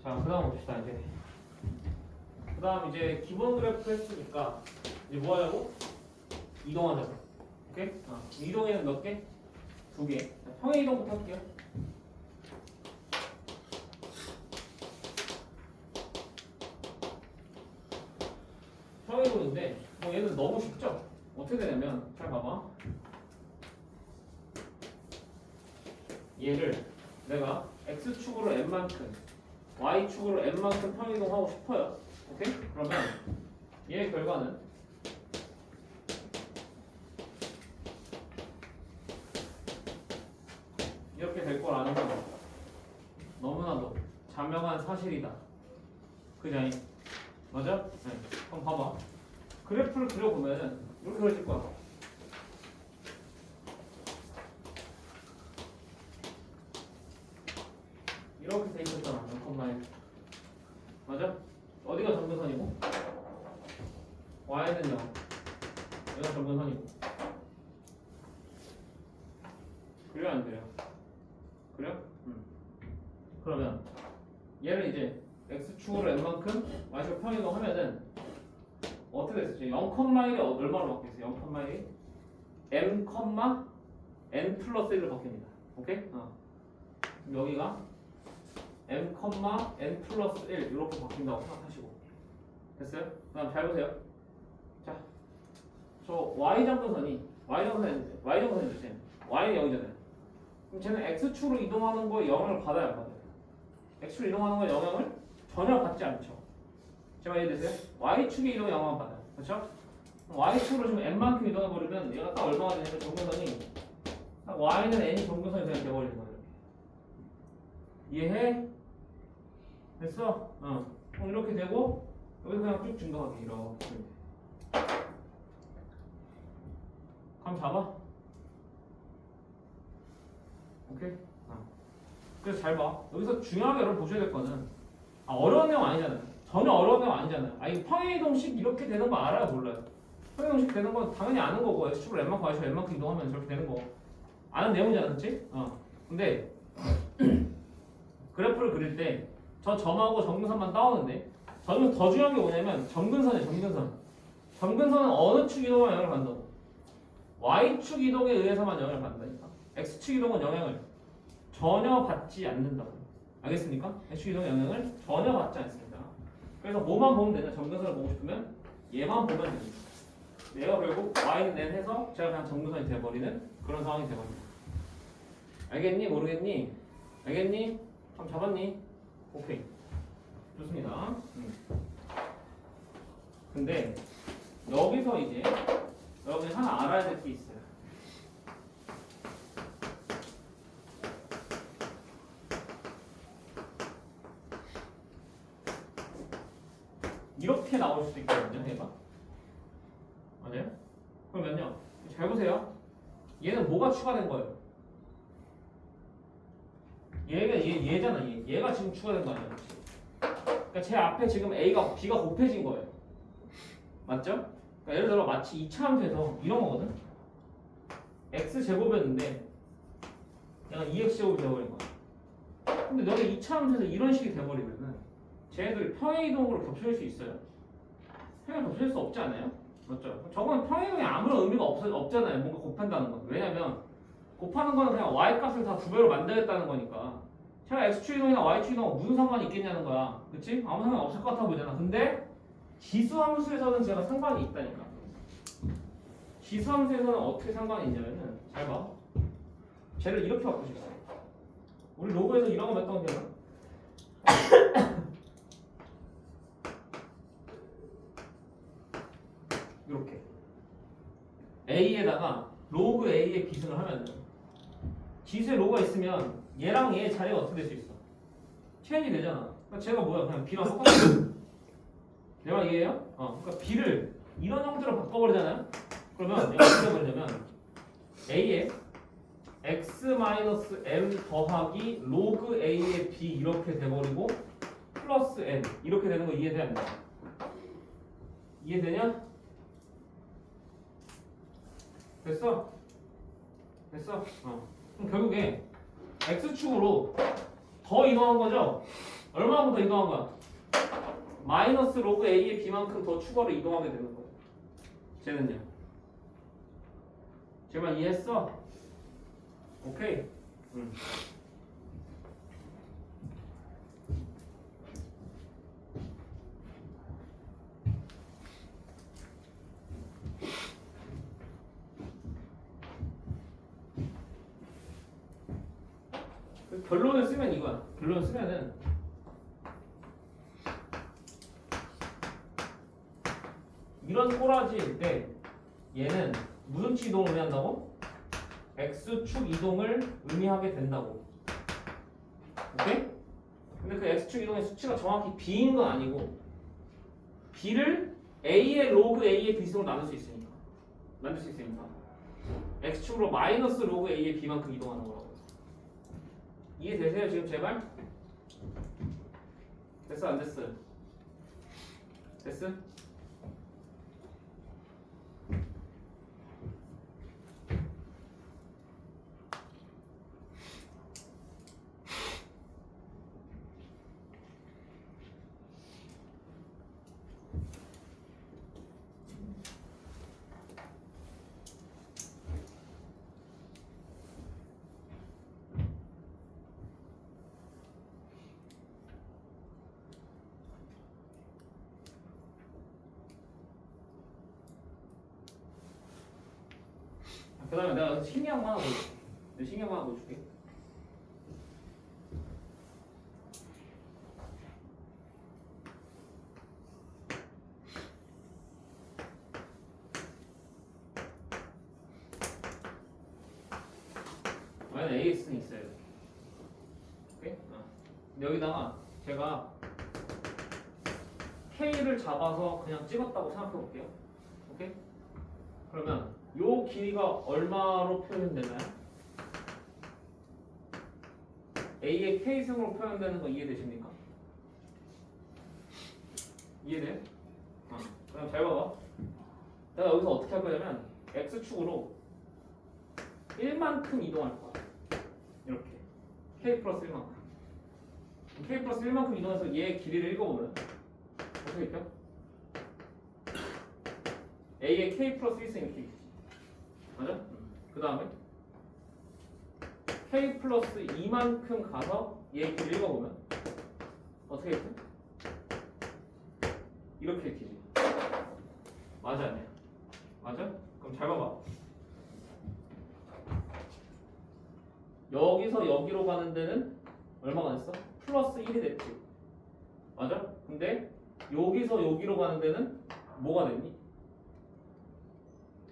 자, 그 다음 봅시다. 이제 그 다음 이제 기본 그래프 했으니까 이제 뭐 하자고? 이동하자고. 오케이? 이동에는 몇 개? 2개. 평행 이동부터 할게요. 평행 이동인데 뭐 얘는 너무 쉽죠? 어떻게 되냐면 잘 봐봐. 얘를 내가 x축으로 n만큼 y축으로 n만큼 평행 이동하고 싶어요. 오케이? 그러면 얘의 결과는 이렇게 될 거라는 건 너무나도 자명한 사실이다. 그냥 맞아? 네. 그럼 봐봐. 그래프를 그려보면은 이렇게 그려질 거야. 이렇게 돼 있었잖아. 0,1. 맞아? 어디가 점근선이고? y는 0. 여기가 점근선이고. 그래요 안 그래요? 그래요? 그러면 얘를 이제 x축으로 n만큼 y축으로 평행이동 하면은 어떻게 됐었지? 0,1이 얼마로 바뀌었어요? 0,1이 m, n 플러스 1로 바뀝니다. 오케이? 여기가 m, n 플러스 1 이렇게 바뀐다고 생각하시고 됐어요? 그 다음 잘 보세요. 자, 저 y장도선이 주세요. y는 0이잖아요. 그럼 쟤는 x축으로 이동하는 거에 영향을 받아야 안 받아요? x축으로 이동하는 거에 영향을 전혀 받지 않죠. 제가 이해되세요? y축의 이동에 영향을 받아요. 그렇죠? y축으로 지금 n만큼 이동해버리면 얘가 딱 얼마가 되냐면 정근선이 딱 y는 n이 정근선이 그냥 돼버리는 거예요. 이해해? 됐어? 그럼 이렇게 되고 여기서 그냥 쭉 증가하게 이렇게. 감 잡아? 오케이? 그래서 잘 봐. 여기서 중요하게 여러분 보셔야 될 거는 어려운 내용 아니잖아요. 전혀 어려운 내용 아니잖아요. 이 평행이동식 이렇게 되는 거 알아요? 몰라요? 평행이동식 되는 건 당연히 아는 거고 x축으로 n만큼 y축으로 n만큼 이동하면 저렇게 되는 거 아는 내용이잖아. 그치? 근데 그래프를 그릴 때 저 점하고 점근선만 따오는데 저는 더 중요한 게 뭐냐면 점근선이에요. 점근선은 어느 축 이동에 영향을 받는다고? y축 이동에 의해서만 영향을 받는다니까. x축 이동은 영향을 전혀 받지 않는다고. 알겠습니까? x축 이동의 영향을 전혀 받지 않습니다. 그래서 뭐만 보면 되냐? 점근선을 보고 싶으면 얘만 보면 됩니다. 얘가 결국 y는 n 해서 제가 그냥 점근선이 돼버리는 그런 상황이 돼버립니다. 알겠니? 모르겠니? 알겠니? 감 잡았니? 오케이. 좋습니다. 근데 여기서 이제 여러분이 하나 알아야 될 게 있어요. 이렇게 나올 수도 있거든요. 얘가 맞아요? 그러면요 잘 보세요. 얘는 뭐가 추가된 거예요? 얘잖아. 얘가 지금 추가된 거 아니야? 그러니까 제 앞에 지금 A가 B가 곱해진 거예요. 맞죠? 그러니까 예를 들어 마치 2차 함수에서 이런 거거든. x제곱이었는데 얘가 2x제곱이 돼버린 거야. 근데 너네 2차 함수에서 이런 식이 돼버리면은 쟤네들이 평행이동으로 겹쳐질 수 있어요? 평행 겹쳐질 수 없지 않아요? 맞죠? 저건 평행이동에 아무런 의미가 없잖아요. 뭔가 곱한다는 건. 왜냐면 곱하는 거는 그냥 y값을 다 2배로 만들겠다는 거니까 제가 x축 이동이나 y축 이동하고 무슨 상관이 있겠냐는 거야. 그치? 아무 상관 없을 것 같아 보이잖아. 근데 지수함수에서는 제가 상관이 있다니까. 지수함수에서는 어떻게 상관이 있냐면은 잘 봐. 쟤를 이렇게 바꾸시겠어. 우리 로그에서 이런 거 몇 번 되나? 이렇게 A에다가 로그 A에 기승을 하면은 지수에 로그가 있으면 얘랑 얘의 자리가 어떻게 될 수 있어? 체인이 되잖아. 그러니까 쟤가 뭐야? 그냥 B랑 똑같아. 내가 이해해요? 그러니까 B를 이런 형태로 바꿔버리잖아요? 그러면 내가 어떻게 버리냐면 A에 x-m 더하기 로그 A의 B 이렇게 돼버리고 플러스 n 이렇게 되는 거 이해돼 안 돼? 이해되냐? 됐어? 됐어? 그럼 결국에 x축으로 더 이동한 거죠? 얼마만큼 더 이동한 거야? 마이너스 로그 a의 b만큼 더 추가로 이동하게 되는 거예요. 쟤는요? 쟤만 이해했어? 오케이. 결론을 쓰면 이거야. 결론을 쓰면은 이런 꼬라지일 때 얘는 무슨 축 이동을 의미한다고? x축 이동을 의미하게 된다고. 오케이? 근데 그 x축 이동의 수치가 정확히 b인 건 아니고 b를 a의 로그 a의 b승으로 나눌 수 있으니까 x축으로 마이너스 로그 a의 b만큼 이동하는 거라고. 이해되세요 지금 제 말? 됐어 안 됐어? 됐어? 그 다음에 내가 신기한 거 하나 보여줄게. 신기한 거 하나 보여줄게. 만약 AX는 있어요. 오케이? 근데 여기다가 제가 K를 잡아서 그냥 찍었다고 생각해 볼게요. 오케이? 그러면 요 길이가 얼마로 표현되나요? A의 K승으로 표현되는 거 이해되십니까? 이해돼요? 그럼 잘 봐봐. 내가 여기서 어떻게 할 거냐면 X축으로 1만큼 이동할 거야. 이렇게 K 플러스 1만큼 K 플러스 1만큼 이동해서 얘 길이를 읽어보면 어떻게 읽혀? A의 K 플러스 1승 이렇게 읽히지. 맞아? 그 다음에 K 플러스 2만큼 가서 얘 길이 읽어보면 어떻게 읽혀? 이렇게 읽히지. 맞아 아니야? 맞아? 그럼 잘 봐봐. 여기서 여기로 가는 데는 얼마가 됐어? 플러스 1이 됐지. 맞아? 근데 여기서 여기로 가는 데는 뭐가 됐니?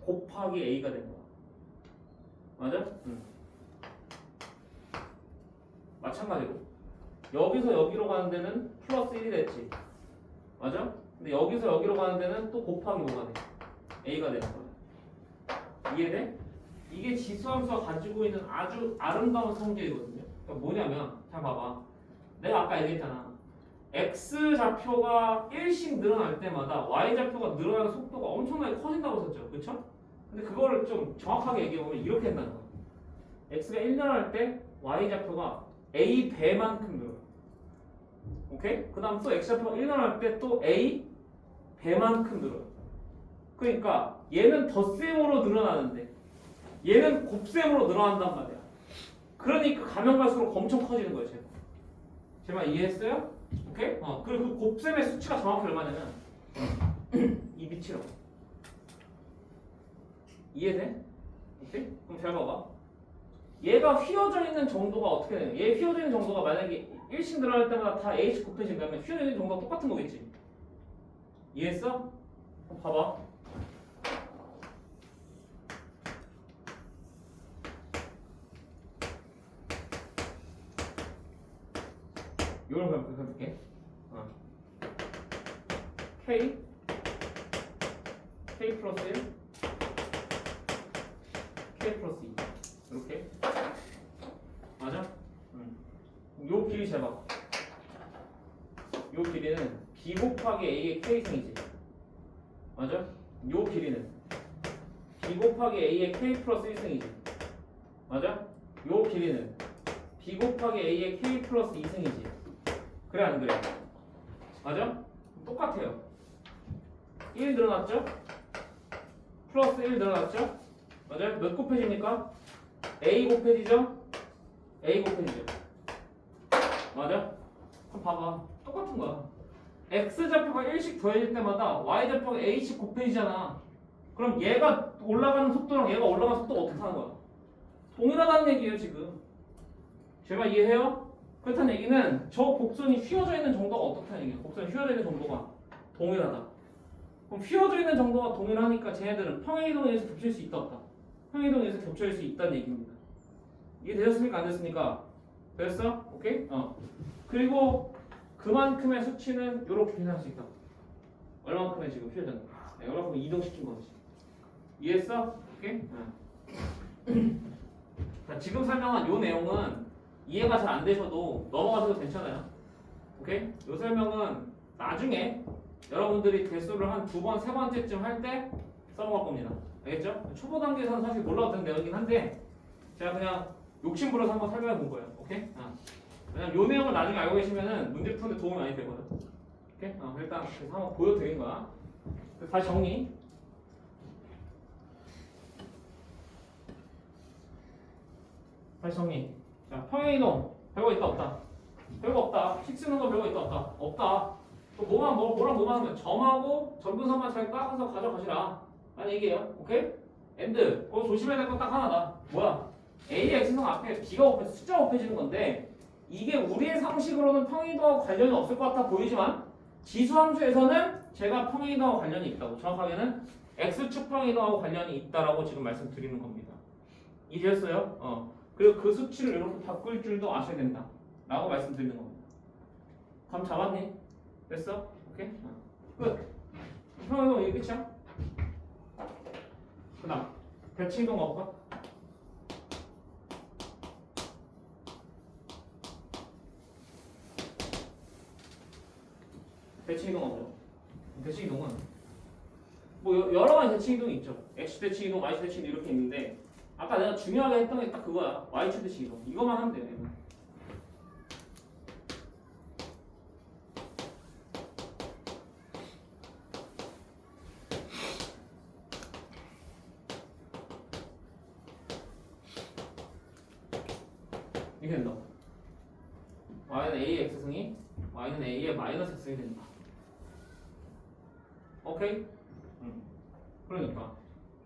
곱하기 A가 된 거야. 맞아? 마찬가지로 여기서 여기로 가는 데는 플러스 1이 됐지. 맞아? 근데 여기서 여기로 가는 데는 또 곱하기 뭐가 돼? A가 되는 거야. 이해돼? 이게 지수함수가 가지고 있는 아주 아름다운 성질이거든요. 그러니까 뭐냐면 잘 봐봐. 내가 아까 얘기했잖아. X 좌표가 1씩 늘어날 때마다 Y 좌표가 늘어나는 속도가 엄청나게 커진다고 했었죠. 그쵸? 근데 그거를 좀 정확하게 얘기해보면 이렇게 된다는 거야. X가 1 늘어날 때 Y 좌표가 A 배만큼 늘어나. 오케이? 그 다음 또 X 좌표가 1 늘어날 때 또 A 배만큼 늘어요. 그러니까 얘는 덧셈으로 늘어나는데 얘는 곱셈으로 늘어난단 말이야. 그러니까 가면 갈수록 엄청 커지는 거예요. 제 말 이해했어요? 오케이? 그리고 그 곱셈의 수치가 정확히 얼마냐면 이 밑이라고. 이해돼? 오케이? 그럼 잘 봐봐. 얘가 휘어져 있는 정도가 어떻게 되냐? 얘 휘어져 있는 정도가 만약에 1씩 늘어날 때마다 다 A씩 곱해진다면 휘어져 있는 정도가 똑같은 거겠지? 이해했어? 봐봐. 이걸 그냥 그려볼게. K 플러스 1 K 플러스 2 이렇게 맞아? 요 길이 재봐. 요 길이는 B 곱하기 A의 K승이지. 맞아? 요 길이는 B 곱하기 A의 K 플러스 1승이지. 맞아? 요 길이는 B 곱하기 A의 K 플러스 2승이지. 그래 안 그래? 맞아? 똑같아요. 1 늘어났죠? 플러스 1 늘어났죠? 맞아요? 몇 곱해집니까? A 곱해지죠? A 곱해지죠? 맞아? 그럼 봐봐. 똑같은 거야. X좌표가 1씩 더해질 때마다 Y좌표가 A씩 곱해지잖아. 그럼 얘가 올라가는 속도랑 얘가 올라가는 속도가 어떻게 하는 거야? 동일하다는 얘기예요 지금. 제가 이해해요? 그렇다는 얘기는 저 곡선이 휘어져 있는 정도가 어떻다는 얘기예요. 곡선이 휘어져 있는 정도가 동일하다. 그럼 휘어져 있는 정도가 동일하니까 쟤네들은 평행이동에 의해서 겹칠 수 있다 없다? 평행이동에 의해서 겹칠 수 있다는 얘기입니다. 이해 되셨습니까? 안 됐습니까? 됐어? 오케이? 그리고 그만큼의 수치는 이렇게 계산할 수 있다. 얼마큼의 지금 휘어졌는 거야? 얼마큼 이동시킨 거지. 이해했어? 오케이? 자, 지금 설명한 요 내용은 이해가 잘 안 되셔도 넘어가셔도 괜찮아요. 오케이? 요 설명은 나중에 여러분들이 대수를 한 두 번, 세 번째쯤 할 때 써먹을 겁니다. 알겠죠? 초보 단계에서는 사실 몰라도 되는 내용이긴 한데 제가 그냥 욕심부려서 한번 설명해 본 거예요. 오케이? 왜냐면 요 내용을 나중에 알고 계시면은 문제 푸는데 도움이 많이 되거든. 오케이? 일단 그래서 한번 보여드린 거야. 다시 정리. 다시 정리. 자, 평행이동 별거 있다 없다? 별거 없다. 식 쓰는 거 별거 있다 없다? 없다. 또 뭐랑 뭐만 하면 점하고 점근선만 잘 따라서 가져가시라 라는 얘기예요. 오케이? 엔드. 그거 조심해야 될 건 딱 하나다. 뭐야? A의 X선 앞에 B가 곱해서 숫자가 곱해지는 건데 이게 우리의 상식으로는 평행이동하고 관련이 없을 것 같아 보이지만 지수함수에서는 제가 평행이동하고 관련이 있다고, 정확하게는 X축 평행이동하고 관련이 있다라고 지금 말씀드리는 겁니다. 이해했어요? 그리고 그 수치를 이렇게 바꿀 줄도 아셔야 된다 라고 말씀드리는 겁니다. 감 잡았니? 됐어? 오케이? 끝. 평행이동 이게 끝이야? 그 다음 대칭이동 가볼까? 대칭이동 없죠? 대칭이동은 뭐 여러 가지 대칭이동이 있죠. X 대칭이동, Y 대칭이동 이렇게 있는데 아까 내가 중요하게 했던 게 딱 그거야. Y축 대칭이동. 이거만 하면 돼요. 얘는. 이렇게 된다. Y는 A의 X승이 Y는 A의 마이너스 X승이 된다. 오케이? 그러니까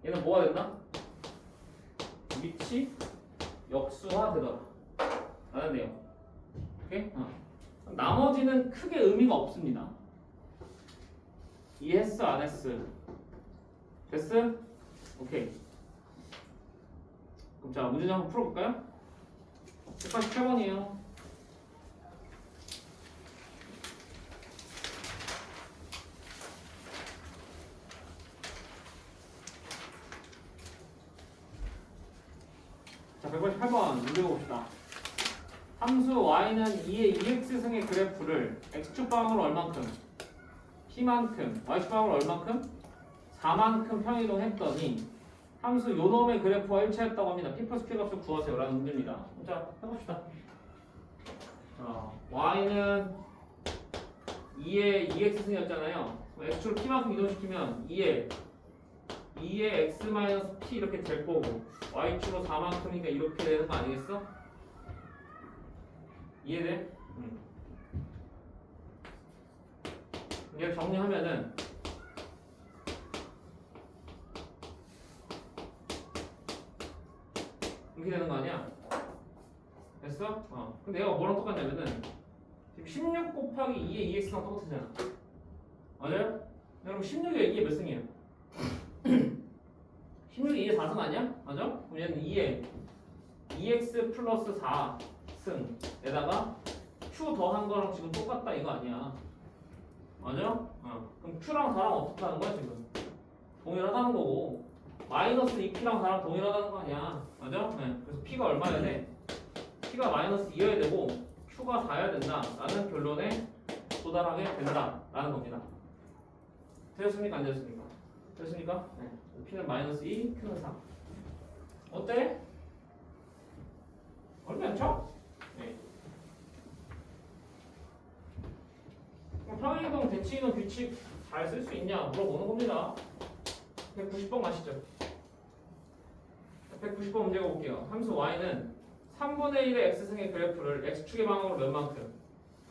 얘는 뭐가 된다? 위치 역수화 되더라 라는 내용. 오케이? 나머지는 크게 의미가 없습니다. 이해했어? 안 했어? 됐어? 오케이. 그럼 자 문제 좀 한번 풀어볼까요? 188번이에요. 자, 188번 문제 봅시다. 함수 y는 2의 2x승의 그래프를 x축 방향으로 얼만큼, p만큼, y축 방향으로 얼만큼, 4만큼 평이동 했더니 함수 요놈의 그래프와 일치했다고 합니다. p 플러스 q 값을 구하세요 라는 문제입니다. 자, 해봅시다. y는 2의 2x승이었잖아요. x축을 p만큼 이동시키면 2의 x-p 이렇게 될 거고 y축으로 4만큼이니까 이렇게 되는 거 아니겠어? 이해돼? 이렇게 정리하면은 이렇게 되는 거 아니야? 됐어? 근데 얘가 뭐랑 똑같냐면은 지금 16 곱하기 2의 2x랑 똑같으잖아. 맞아요? 여러분 16이 이게 몇 승이에요? 16이 2의 4승 아니야? 맞아? 그럼 얘는 2의 2x 플러스 4승에다가 q 더한 거랑 지금 똑같다 이거 아니야. 맞아? 그럼 q랑 4랑 어떻게 하는 거야 지금? 동일하다는 거고 마이너스 2p랑 4랑 동일하다는 거 아니야. 맞아? 네. 그래서 p가 얼마여야 돼? p가 마이너스 2여야 되고 q가 4여야 된다 라는 결론에 도달하게 된다 라는 겁니다. 되셨습니까? 안 되셨습니까? 됐습니까? 네. P는 마이너스 2, Q는 3. 어때? 어렵지 않죠? 네. 평행이동 대칭이동 규칙 잘 쓸 수 있냐 물어보는 겁니다. 190번 가시죠. 190번 문제 볼게요. 함수 y는 3분의 1의 x승의 그래프를 x축의 방향으로 몇 만큼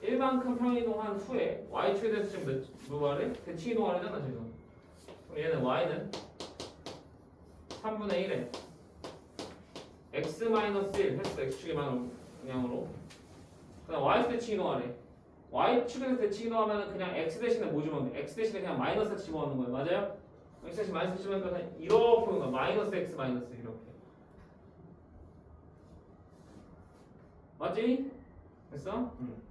1만큼 평행이동한 후에 y축에 대해서 지금 몇 말해? 대칭이동을 하잖아 지금. 그럼 얘는 y는 3분의 1에 x-1 했어. x축의 방향으로. 그다음 y축 대칭이동하래. y축에서 대칭이동하면 그냥 x 대신에 뭐 집어넣는 거야? x 대신에 그냥 마이너스 x 집어넣는 거예요. 맞아요? x 대신 마이너스 집어넣으니까 그냥 이렇게 오는 거야. 마이너스 x 마이너스 이렇게. 맞지? 됐어? 응.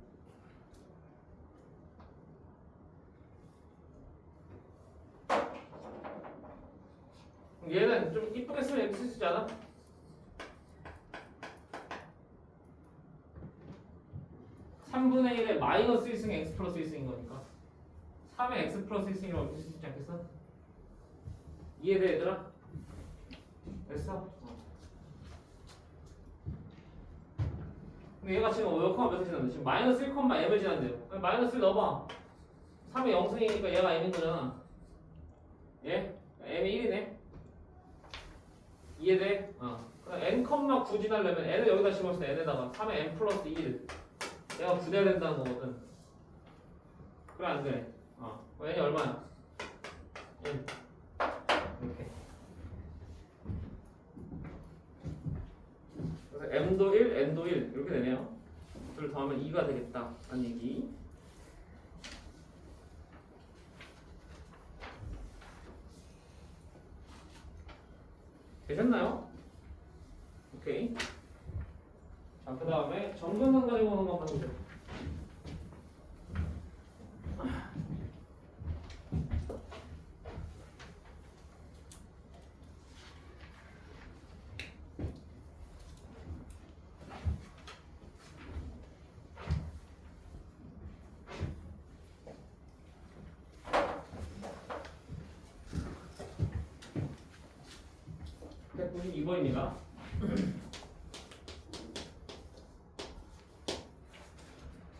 얘는 좀 이쁘게 쓰면 이렇게 쓸 수 있잖아? (3분의 1의) 마이너스 1승이 x 플러스 1승인 거니까 3의 x 플러스 1승이라고 이렇게 쓸 수 있지 않겠어? 이해돼 얘들아? 됐어? 근데 얘가 지금 몇 컴마 몇을 지났는데 지금 마이너스 1, m을 지났는데요. 마이너스 1 넣어봐. 3의 0승이니까 얘가 m인 거잖아. 예? m이 1이네. 이해돼? 그럼 n, 9 지나려면 n을 여기다 집어넣을 때 n에다가 3의 n 플러스 1 얘가 9돼야 된다는 거거든. 그래 안 그래? n이 얼마야? 1 이렇게. 그래서 m도 1, n도 1 이렇게 되네요. 둘 더하면 2가 되겠다. 한 얘기. 되셨나요? 오케이. 자, 그 다음에 점근선 가지고 오는 거 봐주세요. 네, 92번입니다.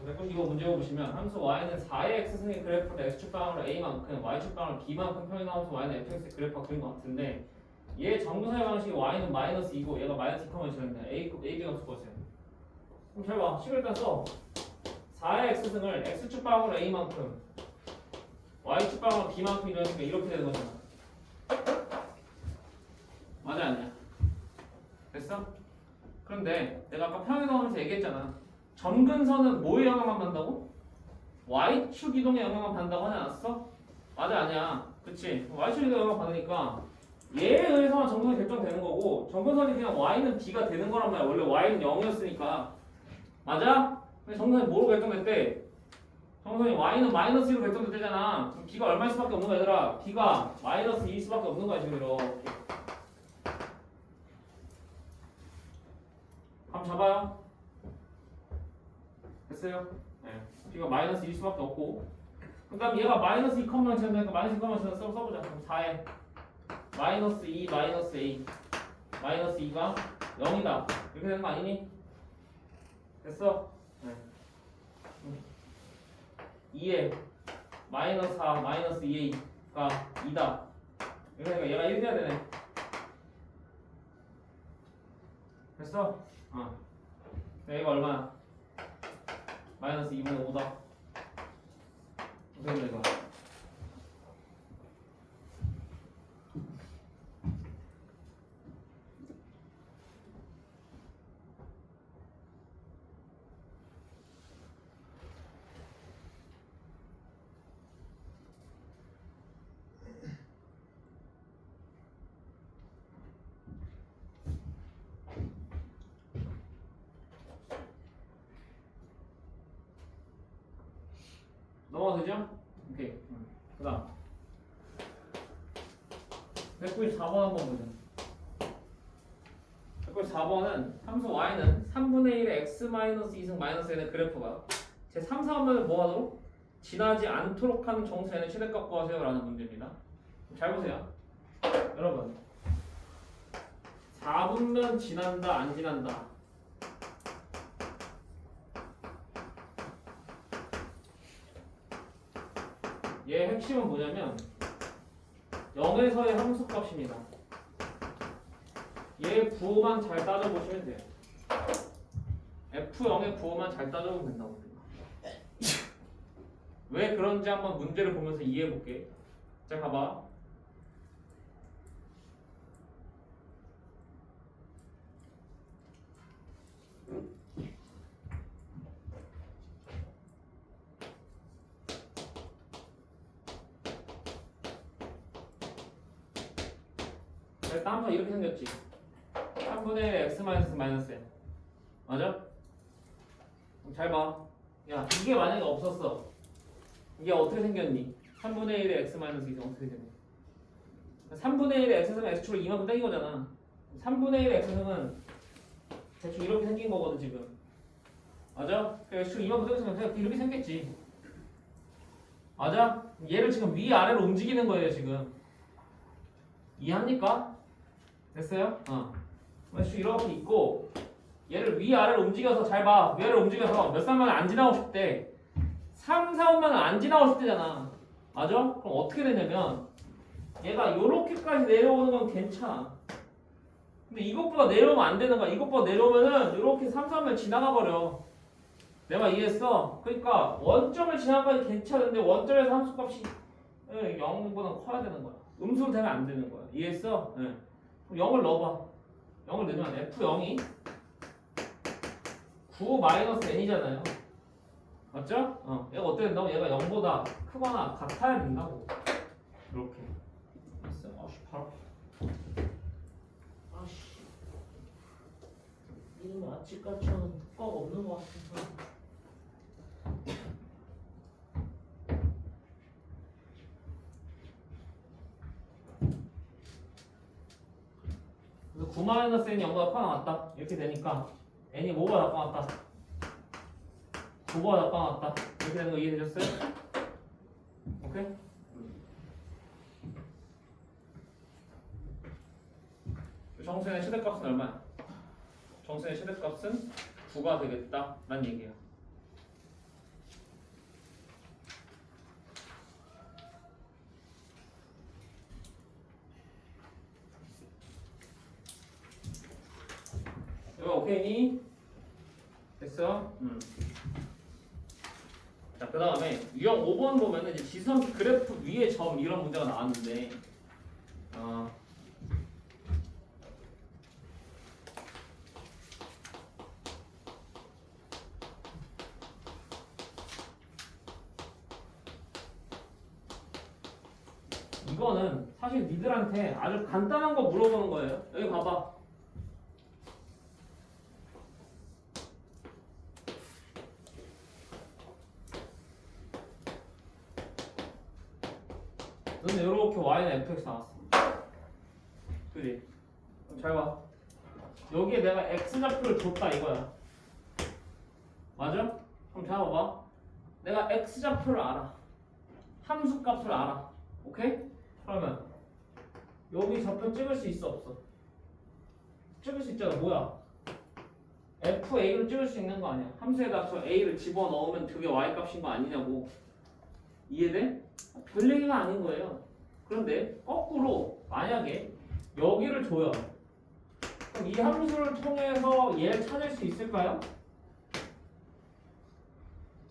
192번 문제 보시면 함수 y는 4의 x승의 그래프를 x축 방향으로 a만큼 y축 방향으로 b만큼 평행한 함수 y는 fx의 그래프가 그린 것 같은데 얘 정분사의 방식이 y는 마이너스 2고 얘가 마이너스 2컴을 지는데 a, b가 죽었어요. 그럼 잘 봐. 식을 일단 써. 4의 x승을 x축 방향으로 a만큼 y축 방향으로 b만큼 이러니까 이렇게 되는 거잖아. 맞아 아니야? 됐어? 그런데 내가 아까 평행이동하면서 얘기했잖아. 점근선은 뭐에 영향만 받는다고? y축 이동에 영향만 받는다고 하지 않았어? 맞아 아니야? 그치? y축 이동에 영향 받으니까 얘에 의해서만 점근선이 결정되는 거고 점근선이 그냥 y는 b가 되는 거란 말이야. 원래 y는 0이었으니까 맞아? 근데 점근선이 뭐로 결정됐대? 점근선이 y는 마이너스 1로 결정됐대잖아. 그럼 b가 얼마일 수밖에 없는 거야 얘들아? b가 마이너스 2일 수밖에 없는 거야 지금 이렇게. 감 잡아요? 됐어요? 네. b가 마이너스 2일 수밖에 없고 그 다음 얘가 마이너스 2컴만 지난다니까 마이너스 2컴만 지나서 써보자. 그럼 4에 마이너스 2 마이너스 a 마이너스 2가 0이다 이렇게 되는 거 아니니? 됐어? 네. 2에 마이너스 4 마이너스 2a가 2다 이렇게 되니까 얘가 1 돼야 되네. 됐어? 얘가 얼마야? 마이너스 2분의 5다. 어떻게 이거? 넘어가도 되죠? 오케이. 그 다음 194번 한번 보자. 194번은 함수 y는 3분의 1의 x-2승 마이너스 n의 그래프가 제 3, 4번을 뭐 하도록? 지나지 않도록 하는 정수의 최대값 구하세요 라는 문제입니다. 잘 보세요. 여러분 4분면 지난다 안 지난다. 얘 핵심은 뭐냐면 0에서의 함수값입니다. 얘 부호만 잘 따져보시면 돼요. F0의 부호만 잘 따져보면 된다고. 왜 그런지 한번 문제를 보면서 이해해볼게. 자, 가봐. 일단 한번 이렇게 생겼지. 3분의 1 x 마이너스 n. 맞아? 그럼 잘 봐. 야, 이게 만약에 없었어. 이게 어떻게 생겼니? 3분의 1의 x 마이너스 2는 어떻게 생겼니? 3분의 1의 x승은 x축을 이만큼 땡긴 거잖아. 3분의 1의 x승은 대충 이렇게 생긴 거거든 지금. 맞아? x축 이만큼 땡겼으면 그냥 이렇게 생겼지. 맞아? 얘를 지금 위아래로 움직이는 거예요 지금. 이해합니까? 됐어요? x축 이렇게 있고 얘를 위아래로 움직여서 잘 봐. 위아래로 움직여서 몇 산만에 안 지나고 싶대. 3, 4, 5만은 안 지나고 싶대잖아. 맞아? 그럼 어떻게 되냐면 얘가 요렇게까지 내려오는 건 괜찮아. 근데 이것보다 내려오면 안 되는 거야. 이것보다 내려오면은 요렇게 3, 4, 5만 지나가 버려. 내가 이해했어? 그러니까 원점을 지나가기 괜찮은데 원점에서 함수값이 0보다 커야 되는 거야. 음수로 되면 안 되는 거야. 이해했어? 네. 그럼 0을 넣어봐. 0을 넣으면 F0이 9 마이너스 n이잖아요. 맞죠? 얘가 어떻게 된다고? 얘가 0보다 크거나 같아야 된다고. 이렇게. 됐어? 아씨, 바로. 아씨. 이놈의 아치까지는 뚜껑 없는 것 같아서. 그래서 9 마이너스 n이 0보다 커 나왔다. 이렇게 되니까 n이 뭐보다 작고 나왔다. 9보다 작고 나왔다. 이렇게 되는 거 이해되셨어요? 오케이? 정수의 최대값은 얼마야? 정수의 최대값은 9가 되겠다 라는 얘기야. 이거 오케이니? 됐어? 자, 그 다음에 유형 5번 보면은 이제 지선 그래프 위에 점 이런 문제가 나왔는데 이거는 사실 니들한테 아주 간단한 거 물어보는 거예요. 여기 봐봐. 너는 이렇게 y는 fx 나왔어. 그지? 잘 봐. 여기에 내가 x좌표를 줬다 이거야. 맞아? 그럼 잘 봐봐. 내가 x좌표를 알아. 함수값을 알아. 오케이? 그러면 여기 좌표 찍을 수 있어 없어? 찍을 수 있잖아. 뭐야? fa로 찍을 수 있는 거 아니야? 함수에다 저 a를 집어넣으면 그게 y값인 거 아니냐고. 이해돼? 별 얘기가 아닌 거예요. 그런데 거꾸로 만약에 여기를 줘요. 그럼 이 함수를 통해서 얘를 찾을 수 있을까요?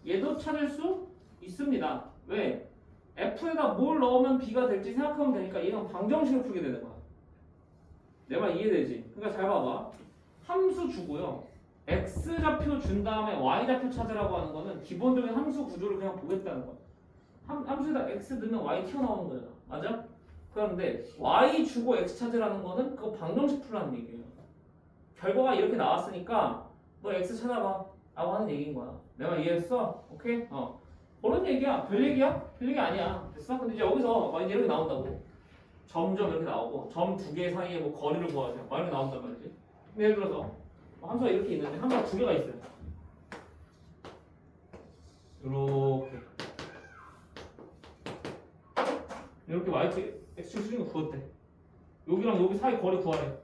얘도 찾을 수 있습니다. 왜? f에다 뭘 넣으면 b가 될지 생각하면 되니까 얘는 방정식을 풀게 되는 거야. 내 말 이해되지? 그러니까 잘 봐봐. 함수 주고요. x좌표 준 다음에 y좌표 찾으라고 하는 거는 기본적인 함수 구조를 그냥 보겠다는 거야. 함수에다 x 넣으면 y 튀어나오는 거잖아. 맞아? 그런데 y 주고 x 찾으라는 거는 그거 방정식 풀라는 얘기예요. 결과가 이렇게 나왔으니까 너 x 찾아봐 라고 하는 얘기인 거야. 내가 이해했어? 오케이? 그런 얘기야. 별 얘기야? 별 얘기 아니야. 됐어? 근데 이제 여기서 이제 이렇게 나온다고. 점점 이렇게 나오고 점 두 개 사이에 뭐 거리를 구하세요. 이렇게 나온단 말이지. 예를 들어서 함수가 이렇게 있는데 함수가 두 개가 있어요. 이렇게. 이렇게 x축 수직은 구웠대. 여기랑 여기 사이 거리 구하래.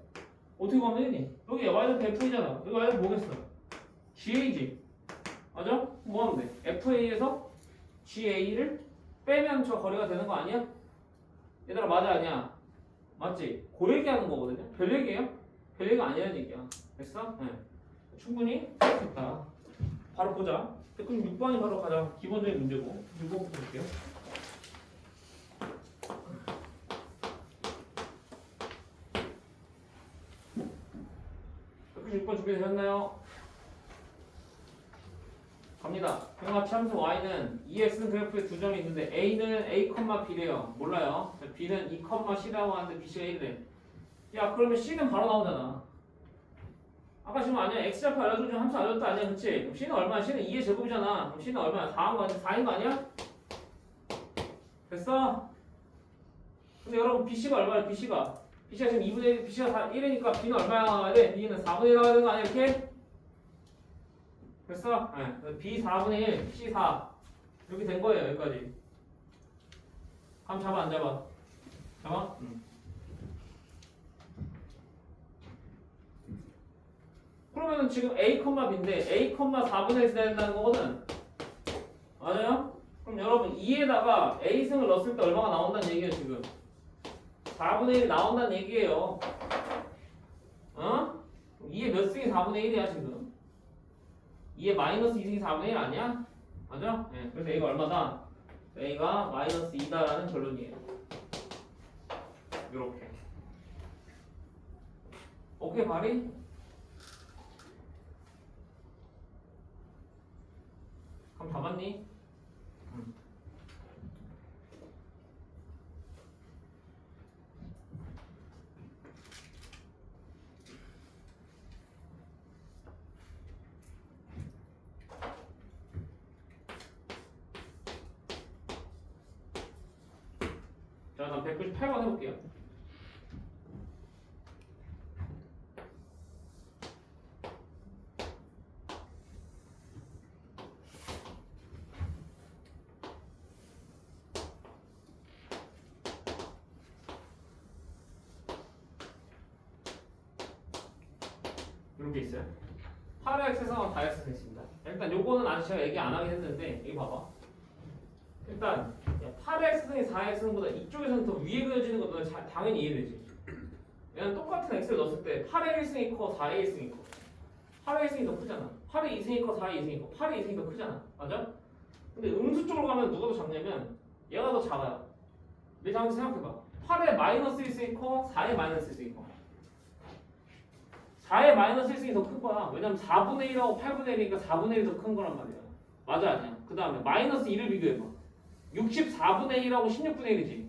어떻게 구하면 되니? 여기 y좌표 FA잖아. 여기 y좌표 뭐겠어? GA지. 맞아? 뭐 하면 돼? FA에서 GA를 빼면 저 거리가 되는 거 아니야? 얘들아 맞아 아니야? 맞지? 그 얘기하는 거거든요. 별 얘기예요? 별 얘기가 아니라는 얘기야. 됐어? 네. 충분히 됐다. 바로 보자. 그럼 6번이 바로 가장 기본적인 문제고 6번부터 볼게요. 6번 준비되셨나요? 갑니다. 평합치 함수 y는 2x는 그래프에 두 점이 있는데 a는 a, b래요. 몰라요. b는 2, c라고 하는데 bc가 1이래. 야 그러면 c는 바로 나오잖아. 아까 지금 아니야 x좌표 알려주는 함수 알려줬다 아니야 그치? 그럼 c는 얼마야? c는 2의 제곱이잖아. 그럼 c는 얼마야? 4인 거 아니야? 4인 거 아니야? 됐어? 근데 여러분 bc가 얼마야? bc가 지금 2분의 1, bc가 1이니까 b는 얼마야 나와야 돼? b는 4분의 1 나와야 되는 거 아니야 이렇게? 됐어? 네. b 4분의 1, c 4 이렇게 된 거예요 여기까지. 감 잡아 안 잡아? 잡아? 그러면은 지금 a, b인데 a, 4분의 1 돼야 된다는 거거든. 맞아요? 그럼 여러분 2에다가 a승을 넣었을 때 얼마가 나온다는 얘기예요 지금. 4분의 1이 나온다는 얘기예요. 어? 2의 몇 승이 4분의 1이야 지금. 2의 마이너스 2승이 4분의 1 아니야? 맞아? 네. 그래서 a가 얼마다? a가 마이너스 2다라는 결론이에요. 요렇게. 오케이 발이? 그럼 다 맞니? 자, 난 198번 해볼게요. 이런 게 있어요. 8x에서 4x 있습니다. 일단 요거는 아직 제가 얘기 안 하긴 했는데 이거 봐봐. 일단 8x승이 4x승보다 이쪽에서는 더 위에 그려지는 것도 당연히 이해되지. 왜냐면 똑같은 x를 넣었을 때 8의 1승이 커 4의 1승이 커. 8의 1승이 더 크잖아. 8의 2승이 커 4의 2승이 커. 8의 2승이 더 크잖아. 맞아? 근데 음수 쪽으로 가면 누가 더 작냐면 얘가 더 작아요. 왜 작은지 생각해봐. 8의 마이너스 1승이 커 4의 마이너스 1승이 커. 4의 마이너스 1승이 더 큰 거야. 왜냐면 4분의 1하고 8분의 1이니까 4분의 1이 더 큰 거란 말이야. 맞아 아니야? 그 다음에 마이너스 2를 비교해봐. 64분의 1하고 16분의 1이지.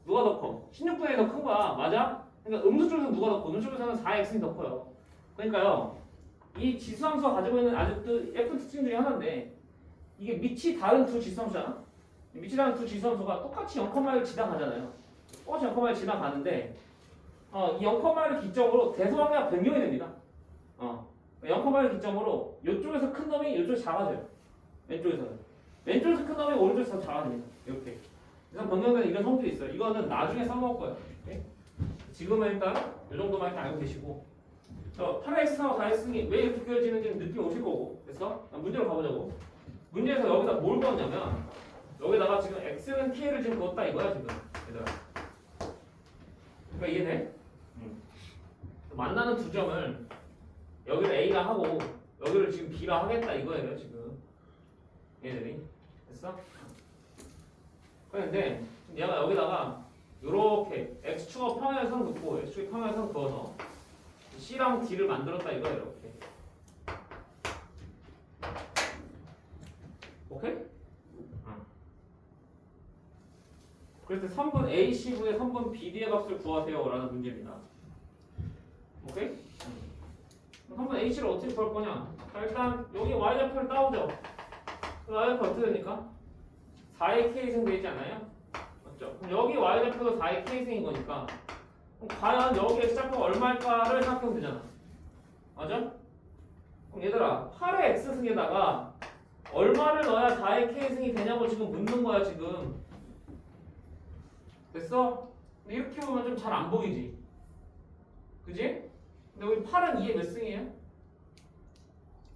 누가 더 커? 16분의 1이 더 큰 거야. 맞아? 그러니까 음수 쪽에서는 누가 더 커? 음수 쪽에서는 4x이 더 커요. 그러니까요. 이 지수함수가 가지고 있는 아주 예쁜 특징 중에 하나인데 이게 밑이 다른 두 지수함수잖아. 밑이 다른 두 지수함수가 똑같이 0,1을 지나가잖아요. 똑같이 0,1을 지나가는데 이 0,1을 기점으로 대소방향 변경이 됩니다. 0,1을 기점으로 이쪽에서 큰 놈이 이쪽에서 작아져요. 왼쪽에서는. 왼쪽에서 큰 놈이 오른쪽에서 작아집니다. 이렇게. 그래서 변경되는 이런 성질이 있어요. 이거는 나중에 써먹을 거예요. 오케이? 지금은 일단 이 정도만 일단 알고 계시고 8x하고 4x승이 왜 이렇게 그려지는지는 느낌이 오실 거고. 그래서 문제로 가보자고. 문제에서 여기다 뭘 그었냐면 여기다가 지금 x는 t를 지금 그었다 이거야 지금. 얘들아. 그러니까 이해돼? 만나는 두 점을 여기를 A라 하고 여기를 지금 B라 하겠다 이거예요 지금. 얘들이 됐어? 그런데 얘가 여기다가 이렇게 X축과 평행선 긋고 X축의 평행선 그어서 C랑 D를 만들었다 이거예요 이렇게. 오케이? 그래서 선분 AC분의 선분 BD의 값을 구하세요 라는 문제입니다. 오케이? 선분 H를 어떻게 구할 거냐? 자, 일단 여기 Y좌표를 따오죠. Y좌표 어떻게 됩니까? 4의 K승 되지 않아요? 맞죠? 그럼 여기 Y좌표도 4의 K승인 거니까 그럼 과연 여기 X좌표가 얼마일까를 생각하면 되잖아. 맞아? 그럼 얘들아 8의 X승에다가 얼마를 넣어야 4의 K승이 되냐고 지금 묻는 거야 지금. 됐어? 근데 이렇게 보면 좀 잘 안 보이지? 그지? 근데 우리 8은 2의 몇 승이에요?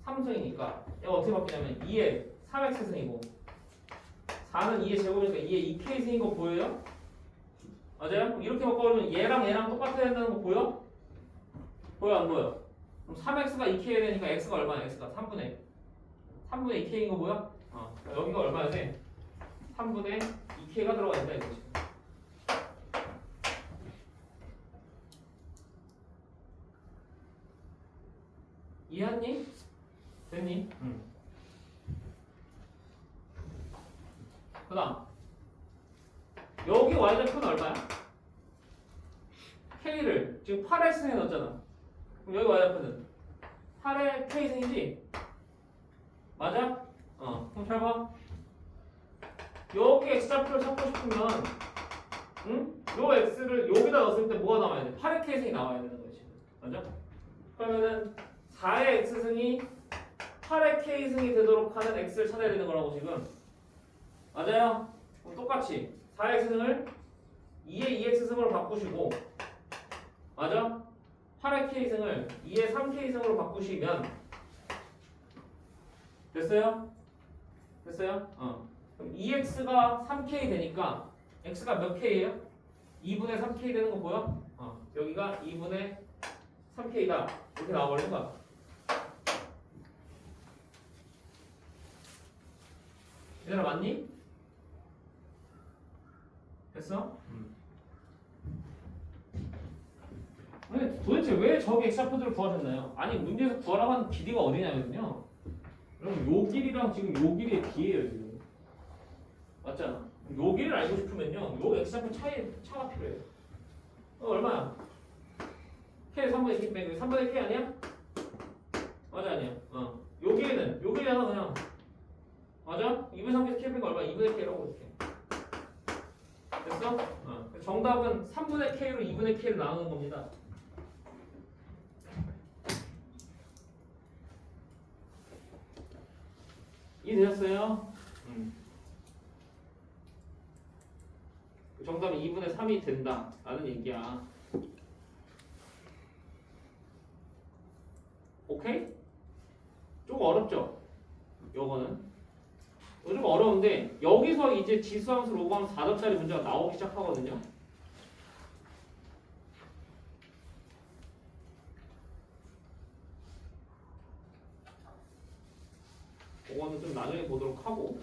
3승이니까 얘가 어떻게 바뀌냐면 2의 3x승이고 4는 2의 제곱이니까 2의 2k승인 거 보여요? 맞아요? 그럼 이렇게 바꿔버리면 얘랑 똑같아야 된다는 거 보여? 보여 안 보여? 그럼 3x가 2k야 되니까 x가 얼마야? x가 3분의 2k인 거 보여? 여기가 얼마야 돼? 3분의 2k가 들어가 있다 이거지. 이해했니? 됐니? 응. 그 다음 여기 y좌표는 얼마야? k를 지금 8의 승에 넣었잖아. 그럼 여기 y좌표는 8의 k승이지? 맞아? 그럼 잘 봐. 여기 x좌표를 찾고 싶으면 응? 요 x를 여기다 넣었을 때 뭐가 나와야 돼? 8의 k승이 나와야 되는 거지. 맞아? 그러면은 4의 x승이 8의 k승이 되도록 하는 x를 찾아야 되는 거라고 지금. 맞아요? 그럼 똑같이 4의 x승을 2의 2x승으로 바꾸시고 맞아? 8의 k승을 2의 3k승으로 바꾸시면 됐어요? 됐어요? 그럼 2x가 3k 되니까 x가 몇 k예요? 2분의 3k 되는 거 보여? 여기가 2분의 3k다 이렇게 나와버리는 거야. 얘들아 맞니? 됐어? 근데 도대체 왜 저기 엑스좌표들을 구하셨나요? 아니 문제에서 구하라고 하는 길이가 어디냐면요 그럼 요 길이랑 지금 요 길이의 비예요 지금. 맞잖아. 요 길이를 알고 싶으면요 요 엑스좌표 차가 필요해요. 얼마야? k 3분의 k 빼고 3분의 k 아니야? 맞아 아니야? 요 길이는 요 길이잖아 그냥. 맞아? 2분의 3에서 k 빼고 얼마? 2분의 k라고 이렇게. 됐어? 정답은 3분의 k로 2분의 k를 나누는 겁니다. 이해되셨어요? 정답은 2분의 3이 된다 라는 얘기야. 오케이? 조금 어렵죠? 요거는 좀 어려운데 여기서 이제 지수함수를 오가면 4점짜리 문제가 나오기 시작하거든요. 그거는 좀 나중에 보도록 하고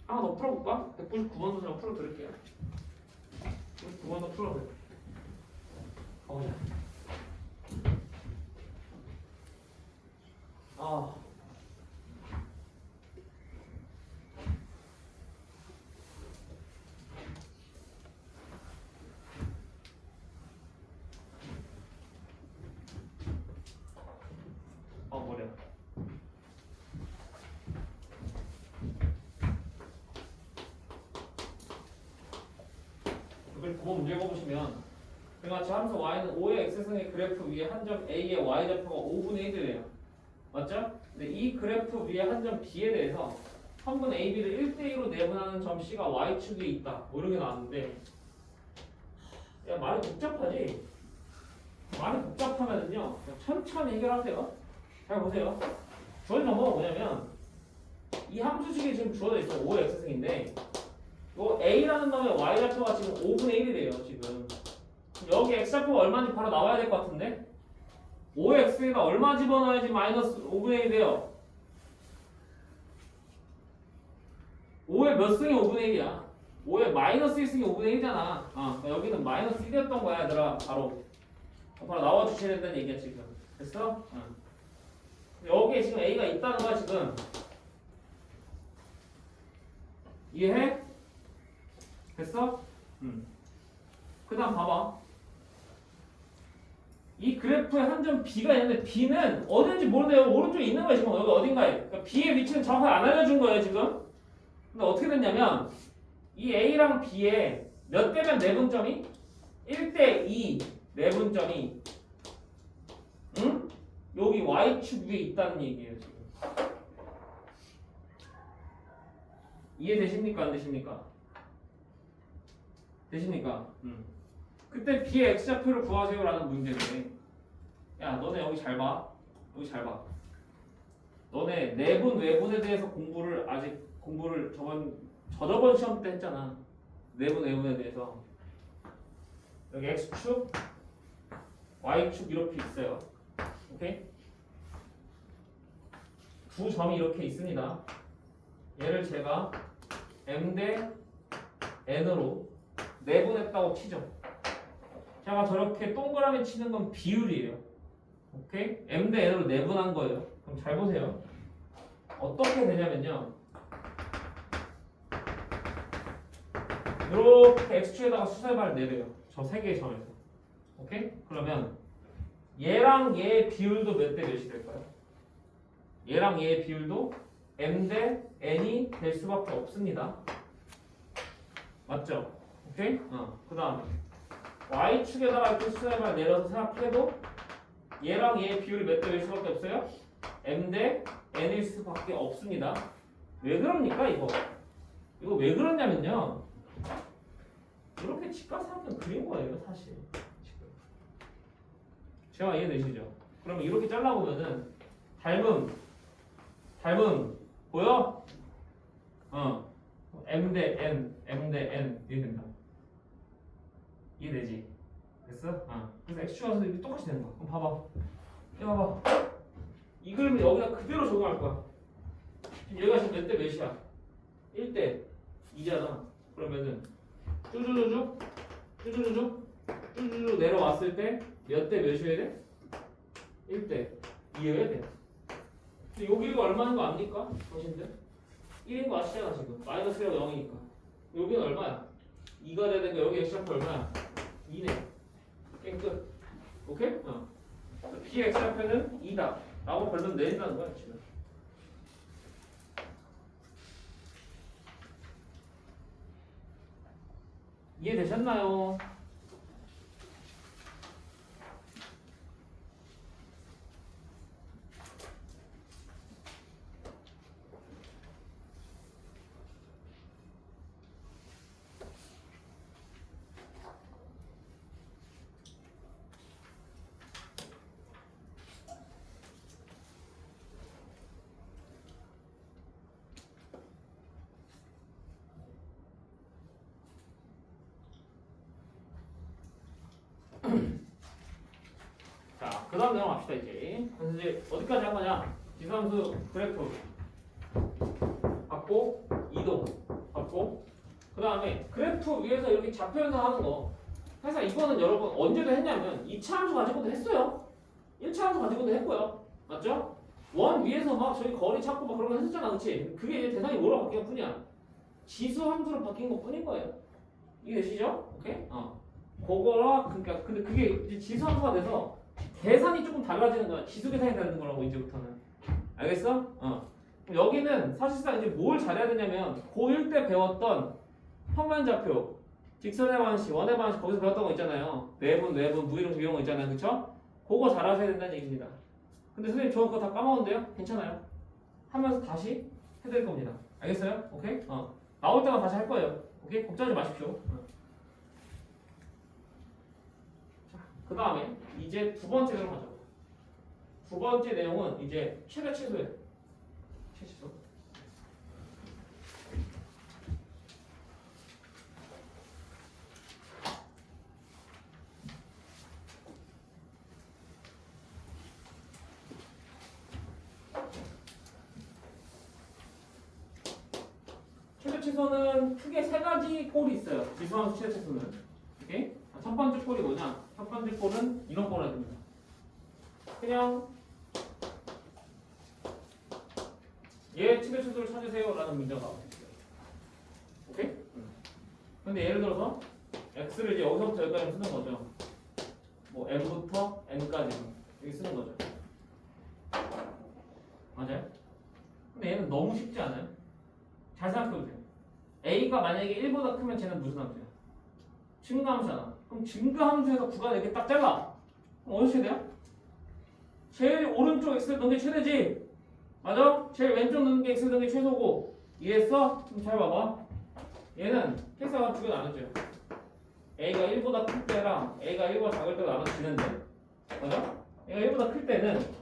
하나 더 풀어볼까? 199번도 좀 풀어드릴게요. 199번도 풀어드릴게요. 가보자. 뭐래? 이걸 9번 문제 읽어보시면 그같이 함수 y는 5의 x승의 그래프 위에 한 점 a의 y좌표가 5분의 1이래요. 맞죠? 근데 이 그래프 위에 한 점 b에 대해서 선분 ab를 1대2로 내분하는 점 c가 y축에 있다. 뭐 이렇게 나왔는데 야 말이 복잡하지? 말이 복잡하면은요 그냥 천천히 해결하세요. 잘 보세요. 주어진 정보가 뭐냐면 이 함수식이 지금 주어져 있어. 5의 x승인데 요 a라는 놈의 y좌표가 지금 5분의 1이래요. 지금 여기 x좌표가 얼마인지 바로 나와야 될 것 같은데 5의 x가 얼마 집어넣어야지 마이너스 5분의 1이 돼요? 5의 몇 승이 5분의 1이야? 5의 마이너스 1승이 5분의 1이잖아. 그러니까 여기는 마이너스 1이었던 거야 얘들아. 바로 나와 주셔야 된다는 얘기야 지금. 됐어? 여기에 지금 a가 있다는 거야 지금. 이해해? 됐어? 그 다음 봐봐. 이 그래프에 한 점 B가 있는데 B는 어딘지 모르네요. 오른쪽에 있는 거야 지금. 여기 어딘가에. 그러니까 B의 위치는 정확하게 안 알려준 거예요 지금. 근데 어떻게 됐냐면 이 A랑 B에 몇 대면 내분점이? 1대2 내분점이 여기 Y축 위에 있다는 얘기예요 지금. 이해되십니까? 안 되십니까? 되십니까? 그때 B의 X좌표를 구하세요라는 문제인데 야 너네 여기 잘 봐. 여기 잘 봐. 너네 내분 외분에 대해서 공부를 저저번 시험 때 했잖아. 내분 외분에 대해서 여기 X축, Y축 이렇게 있어요. 오케이? 두 점이 이렇게 있습니다. 얘를 제가 M 대 N으로 내분했다고 치죠. 제가 저렇게 동그라미 치는 건 비율이에요. 오케이? M 대 N으로 내분한 거예요. 그럼 잘 보세요. 어떻게 되냐면요. 이렇게 X축에다가 수세발을 내려요. 저 세 개의 점에서. 오케이? 그러면 얘랑 얘의 비율도 몇 대 몇이 될까요? 얘랑 얘의 비율도 M 대 N이 될 수밖에 없습니다. 맞죠? 오케이? 그 다음에 Y축에다가 이렇게 수세발 내려서 생각해도 얘랑 얘의 비율이 몇 대 몇 수밖에 없어요? M 대 N일 수밖에 없습니다. 왜 그럽니까 이거? 이거 왜 그러냐면요. 이렇게 직각삼각형 그린 거예요 사실. 지금. 제가 이해되시죠? 그러면 이렇게 잘라보면은 닮음 보여? M 대 N, M 대 N 이해된다. 이해되지? 됐어? 그래서 X축 가서 이렇게 똑같이 되는 거야. 그럼 봐봐. 이거 봐봐. 이 그림을 여기다 그대로 적용할 거야. 지금 얘가 지금 몇 대 몇이야? 1대 2잖아. 그러면은 쭈쭈쭈 내려왔을 때 몇 대 몇이어야 돼? 1대 2여야 돼. 근데 여기가 얼마인 거 압니까? 당신들? 1인 거 아시잖아 지금. 마이너스가 0이니까. 여기는 얼마야? 2가 돼야 되니까 여기 X좌표 얼마야? 2네. 게임 끝. 오케이? B X좌표는 2다 라고 결론 내린다는 거야 지금. 이해되셨나요? 자, 그 다음 내용합시다 이제. 그래서 이제 어디까지 한 거냐? 지수함수 그래프 받고 이동 받고 그 다음에 그래프 위에서 이렇게 좌표 연산하는 거. 그래서 이거는 여러분 언제도 했냐면 2차 함수 가지고도 했어요. 1차 함수 가지고도 했고요. 맞죠? 원 위에서 막 저희 거리 찾고 막 그런 거 했었잖아, 그렇지? 그게 이제 대상이 뭐로 바뀐 것 뿐이야. 지수 함수로 바뀐 것 뿐인 거예요. 이게 되시죠? 오케이? 그거라 그러니까 근데 그게 이제 지수 함수가 돼서 계산이 조금 달라지는 거야. 지수 계산이 다른 거라고 이제부터는. 알겠어? 여기는 사실상 이제 뭘 잘해야 되냐면 고1 때 배웠던 평면좌표, 직선의 반식, 원의 반식 거기서 배웠던 거 있잖아요. 내분, 무이동 이런 거 있잖아요. 그쵸? 그거 잘하셔야 된다는 얘기입니다. 근데 선생님 저 그거 다 까먹었는데요? 괜찮아요? 하면서 다시 해드릴 겁니다. 알겠어요? 오케이? 나올 때만 다시 할 거예요. 오케이? 걱정하지 마십시오. 그 다음에 이제 두 번째 내용 하죠. 두 번째 내용은 이제 최대 최소예요. 최소. 최대 최소는 크게 세 가지 꼴이 있어요. 지수함수 최대 최소는. 오케이? 첫 번째 꼴이 뭐냐? 첫 번째 꼴은 이런 꼴이 됩니다. 그냥 얘 최대 최소를 찾으세요 라는 문제가 나오겠어요. 오케이? 근데 예를 들어서 x를 이제 여기서부터 여기까지 쓰는 거죠. 뭐 m부터 n까지 여기 쓰는 거죠. 맞아요? 근데 얘는 너무 쉽지 않아요? 잘 생각해보세요. a가 만약에 1보다 크면 쟤는 무슨 함수야? 증가함수잖아. 그럼 증가함수에서 구간을 이렇게 딱 잘라. 그럼 어디 최대야? 제일 오른쪽 x를 넣는 게 최대지. 맞아? 제일 왼쪽 넣는 게 x를 넣는 게 최소고 이해했어? 좀 잘 봐봐. 얘는 회사가 두 개 나눠져요. A가 1보다 클 때랑 A가 1보다 작을 때로 나눠지는데, 맞아? A가 1보다 클 때는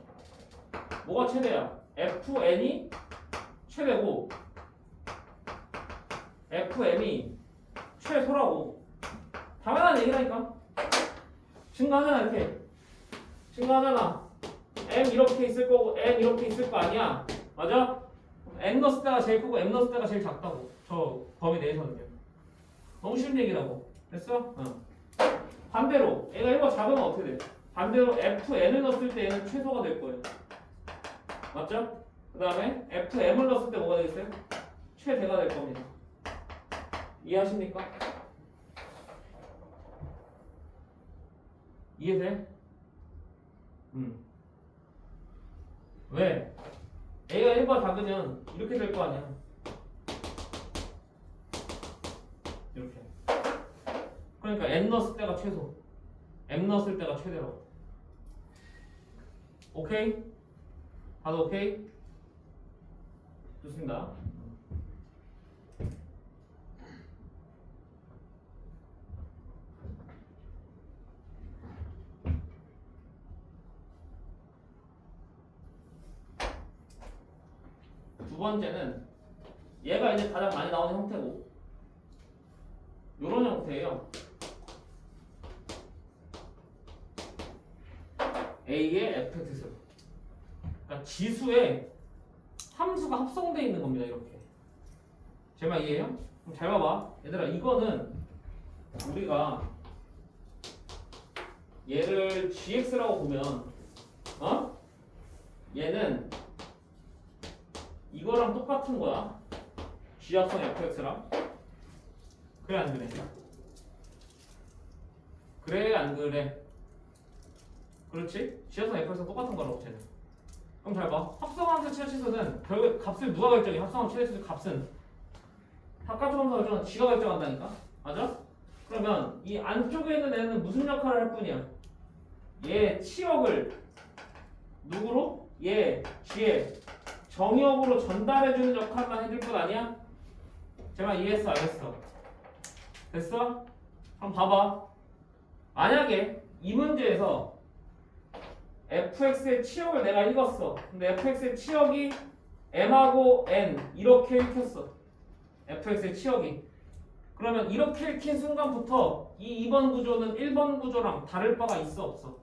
뭐가 최대야? FN이 최대고 FM이 최소라고. 당연한 얘기라니까. 증가하잖아. 이렇게 증가하잖아. M 이렇게 있을 거고 N 이렇게 있을 거 아니야. 맞아? N 넣었을 때가 제일 크고 M 넣었을 때가 제일 작다고. 저 범위 내에서는요. 너무 쉬운 얘기라고. 됐어? 반대로 A가 1보다 작으면 어떻게 돼? 반대로 FN을 넣었을 때 얘는 최소가 될 거예요. 맞죠? 그 다음에 FM을 넣었을 때 뭐가 되겠어요? 최대가 될 겁니다. 이해하십니까? 이해돼? 왜? A가 1보다 작으면 이렇게 될 거 아니야. 이렇게. 그러니까 N 넣었을 때가 최소, M 넣었을 때가 최대라고. 오케이? 다들 오케이? 좋습니다. 두 번째는 얘가 이제 가장 많이 나오는 형태고, 요런 형태예요. A의 fx승. 그러니까 지수에 함수가 합성되어 있는 겁니다. 이렇게. 제 말 이해해요? 그럼 잘 봐봐. 얘들아, 이거는 우리가 얘를 gx라고 보면, 얘는 이거랑 똑같은 거야. g합성 fx랑. 그래 안 그래? 그래 안 그래? 그렇지? g합성 fx랑 똑같은 거라고 쟤는. 그럼 잘 봐. 합성함수 최대치수는 결국 값을 누가 결정해? 합성함수 최대치수 값은 바깥쪽 함수가 결정한 g가 결정한다니까? 맞아? 그러면 이 안쪽에 있는 애는 무슨 역할을 할 뿐이야? 얘 치역을 누구로? 얘 g에 정역으로 전달해주는 역할만 해줄 것 아니야? 제 말 이해했어? 알겠어? 됐어? 그럼 봐봐. 만약에 이 문제에서 fx의 치역을 내가 읽었어. 근데 fx의 치역이 m하고 n 이렇게 읽혔어. fx의 치역이. 그러면 이렇게 읽힌 순간부터 이 2번 구조는 1번 구조랑 다를 바가 있어 없어?